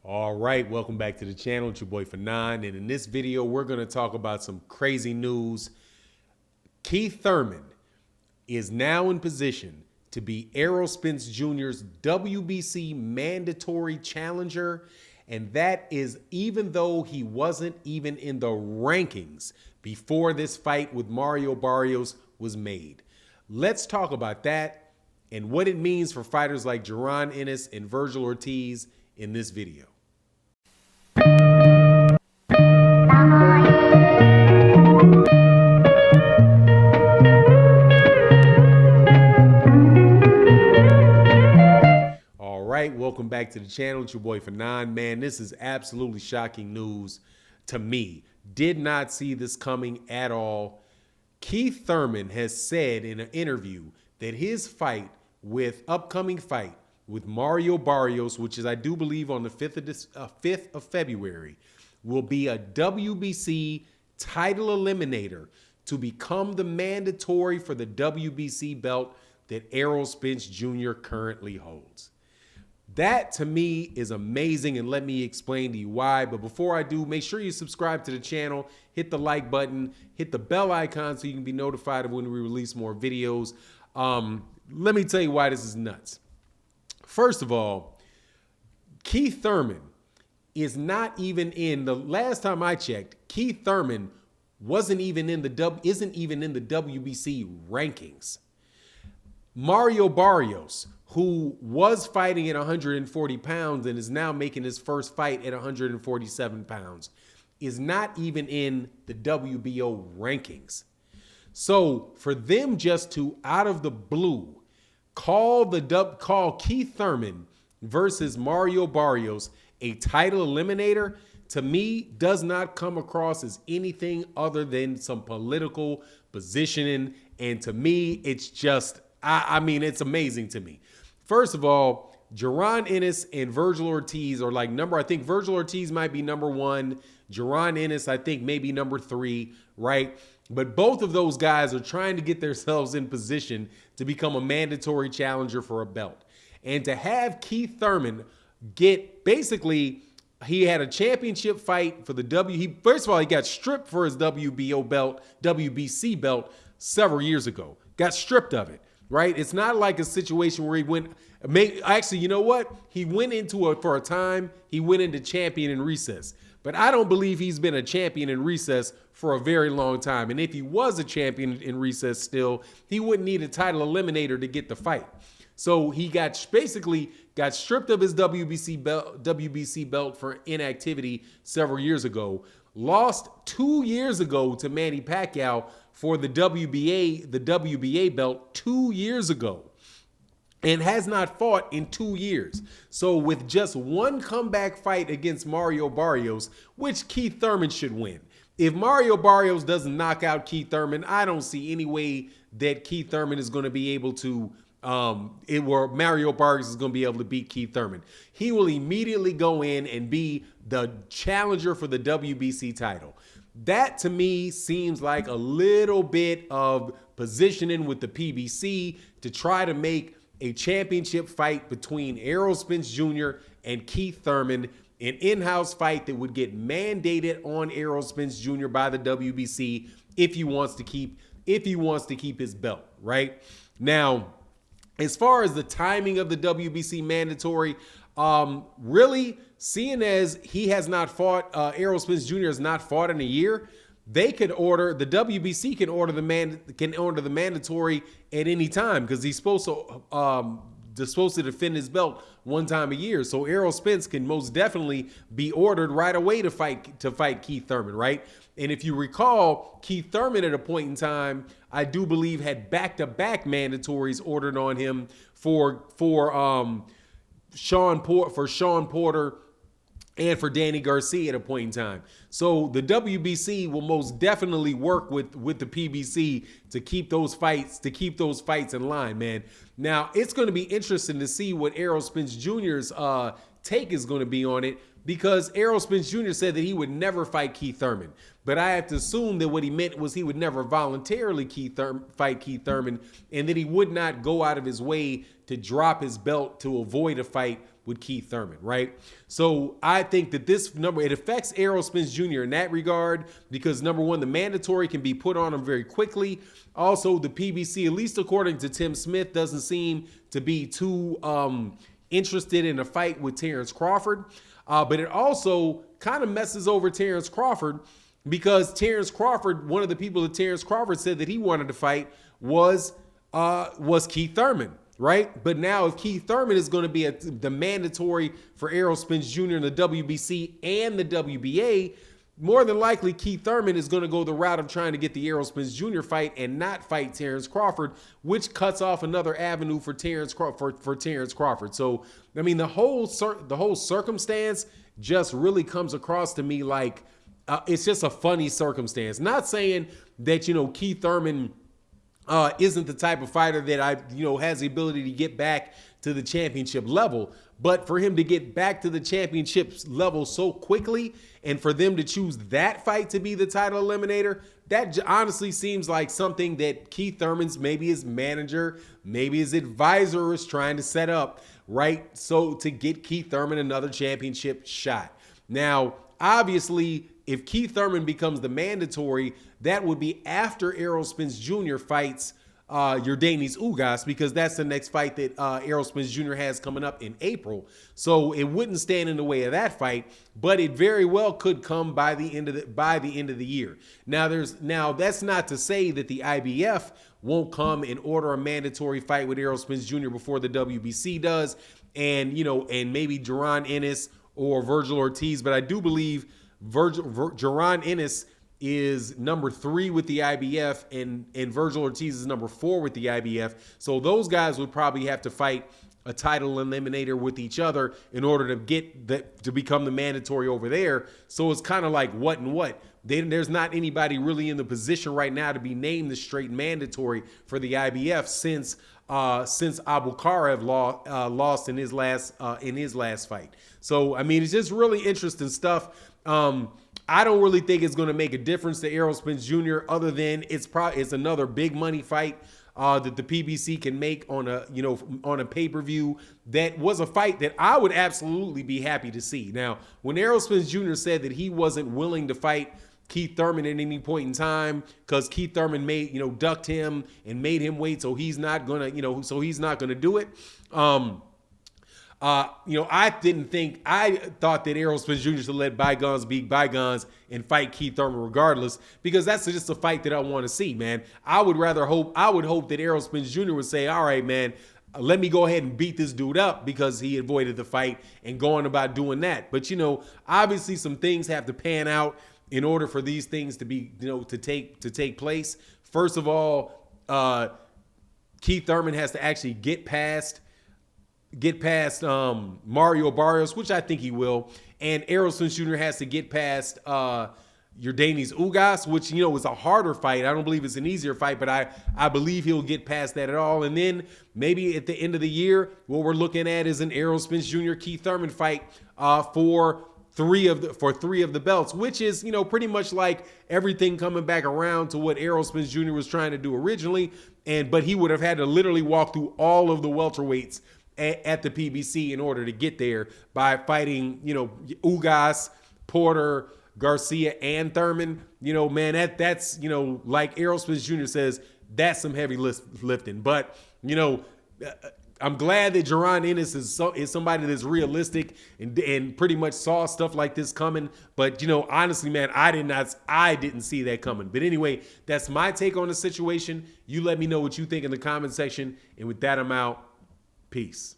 All right, welcome back to the channel. It's your boy Fanon, and in this video, we're going to talk about some crazy news. Keith Thurman is now in position to be Errol Spence Jr.'s WBC mandatory challenger, and that is even though he wasn't even in the rankings before this fight with Mario Barrios was made. Let's talk about that and what it means for fighters like Jaron, Ennis, and Virgil Ortiz in this video. Welcome back to the channel. It's your boy Fanon. Man, this is absolutely shocking news to me. Did not see this coming at all. Keith Thurman has said in an interview that his upcoming fight with Mario Barrios, which is I do believe on the 5th of February, will be a WBC title eliminator to become the mandatory for the WBC belt that Errol Spence Jr. currently holds. That to me is amazing, and let me explain to you why. But before I do, make sure you subscribe to the channel, hit the like button, hit the bell icon so you can be notified of when we release more videos. Let me tell you why this is nuts. First of all, Keith Thurman is not even in the last time I checked. Keith Thurman isn't even in the WBC rankings. Mario Barrios, who was fighting at 140 pounds and is now making his first fight at 147 pounds, is not even in the WBO rankings. So for them just to, out of the blue, call Keith Thurman versus Mario Barrios a title eliminator, to me, does not come across as anything other than some political positioning. And to me, it's just, I mean, it's amazing to me. First of all, Jaron Ennis and Virgil Ortiz are like I think Virgil Ortiz might be number 1. Jaron Ennis, I think maybe number 3, right? But both of those guys are trying to get themselves in position to become a mandatory challenger for a belt. And to have Keith Thurman he had a championship fight for the first of all, he got stripped for his WBC belt several years ago. Got stripped of it. Right? It's not like a situation where he actually, you know what? He went into for a time, he went into champion in recess. But I don't believe he's been a champion in recess for a very long time. And if he was a champion in recess still, he wouldn't need a title eliminator to get the fight. So he basically got stripped of his WBC belt for inactivity several years ago. Lost 2 years ago to Manny Pacquiao for the WBA belt 2 years ago, and has not fought in 2 years. So with just one comeback fight against Mario Barrios, which Keith Thurman should win. If Mario Barrios doesn't knock out Keith Thurman, I don't see any way that Keith Thurman is going to be able to Mario Barrios is going to be able to beat Keith Thurman. He will immediately go in and be the challenger for the WBC title. That to me seems like a little bit of positioning with the PBC to try to make a championship fight between Errol Spence Jr. and Keith Thurman, an in-house fight that would get mandated on Errol Spence Jr. by the WBC if he wants to keep his belt, right? Now, as far as the timing of the WBC mandatory, really, seeing as he has not fought, Errol Spence Jr. has not fought in a year, the WBC can order the mandatory at any time because he's supposed to defend his belt one time a year. So Errol Spence can most definitely be ordered right away to fight Keith Thurman, right? And if you recall, Keith Thurman at a point in time, I do believe, had back-to-back mandatories ordered on him for Sean Porter and for Danny Garcia at a point in time. So the WBC will most definitely work with the PBC to keep those fights in line, man. Now, it's going to be interesting to see what Errol Spence Jr.'s take is going to be on it, because Errol Spence Jr. said that he would never fight Keith Thurman. But I have to assume that what he meant was he would never voluntarily fight Keith Thurman, and that he would not go out of his way to drop his belt to avoid a fight with Keith Thurman, right? So I think that this number, it affects Errol Spence Jr. in that regard because, number one, the mandatory can be put on him very quickly. Also, the PBC, at least according to Tim Smith, doesn't seem to be too interested in a fight with Terence Crawford. But it also kind of messes over Terence Crawford because Terence Crawford, one of the people that Terence Crawford said that he wanted to fight was Keith Thurman, right? But now if Keith Thurman is going to be the mandatory for Errol Spence Jr. in the WBC and the WBA, more than likely Keith Thurman is going to go the route of trying to get the Errol Spence Jr. fight and not fight Terence Crawford, which cuts off another avenue for Terence Crawford. So, I mean, the whole circumstance just really comes across to me like it's just a funny circumstance. Not saying that, Keith Thurman isn't the type of fighter that has the ability to get back to the championship level, but for him to get back to the championship level so quickly and for them to choose that fight to be the title eliminator, that honestly seems like something that Keith Thurman's, maybe his manager, maybe his advisor is trying to set up, right? So to get Keith Thurman another championship shot. Now, obviously, if Keith Thurman becomes the mandatory, that would be after Errol Spence Jr. fights Yordenis Ugas, because that's the next fight that Errol Spence Jr. has coming up in April. So it wouldn't stand in the way of that fight, but it very well could come by the end of the year. Now that's not to say that the IBF won't come and order a mandatory fight with Errol Spence Jr. before the WBC does, and maybe Jaron Ennis or Virgil Ortiz, but I do believe Jaron Ennis is number 3 with the IBF and Virgil Ortiz is number 4 with the IBF. So those guys would probably have to fight a title eliminator with each other in order to get to become the mandatory over there. So it's kind of like what and what. There's not anybody really in the position right now to be named the straight mandatory for the IBF since Abukarev lost in his last fight. So I mean, it's just really interesting stuff. I don't really think it's going to make a difference to Errol Spence Jr. other than it's another big money fight that the PBC can make on a pay-per-view. That was a fight that I would absolutely be happy to see. Now, when Errol Spence Jr. said that he wasn't willing to fight Keith Thurman at any point in time because Keith Thurman ducked him and made him wait, so he's not gonna do it. I thought that Errol Spence Jr. should let bygones be bygones and fight Keith Thurman regardless, because that's just a fight that I want to see, man. I would hope that Errol Spence Jr. would say, all right, man, let me go ahead and beat this dude up because he avoided the fight and going about doing that. But, obviously some things have to pan out in order for these things to be, to take place. First of all, Keith Thurman has to actually get past Mario Barrios, which I think he will, and Errol Spence Jr. has to get past Yordenis Ugas, which is a harder fight. I don't believe it's an easier fight, but I believe he'll get past that at all. And then maybe at the end of the year, what we're looking at is an Errol Spence Jr. Keith Thurman fight for three of the belts, which is pretty much like everything coming back around to what Errol Spence Jr. was trying to do originally, but he would have had to literally walk through all of the welterweights at the PBC in order to get there by fighting, Ugas, Porter, Garcia, and Thurman. Man, that's like Errol Spence Jr. says, that's some heavy lifting. But, I'm glad that Jaron Ennis is somebody that's realistic and pretty much saw stuff like this coming. But, honestly, man, I didn't see that coming. But anyway, that's my take on the situation. You let me know what you think in the comment section. And with that, I'm out. Peace.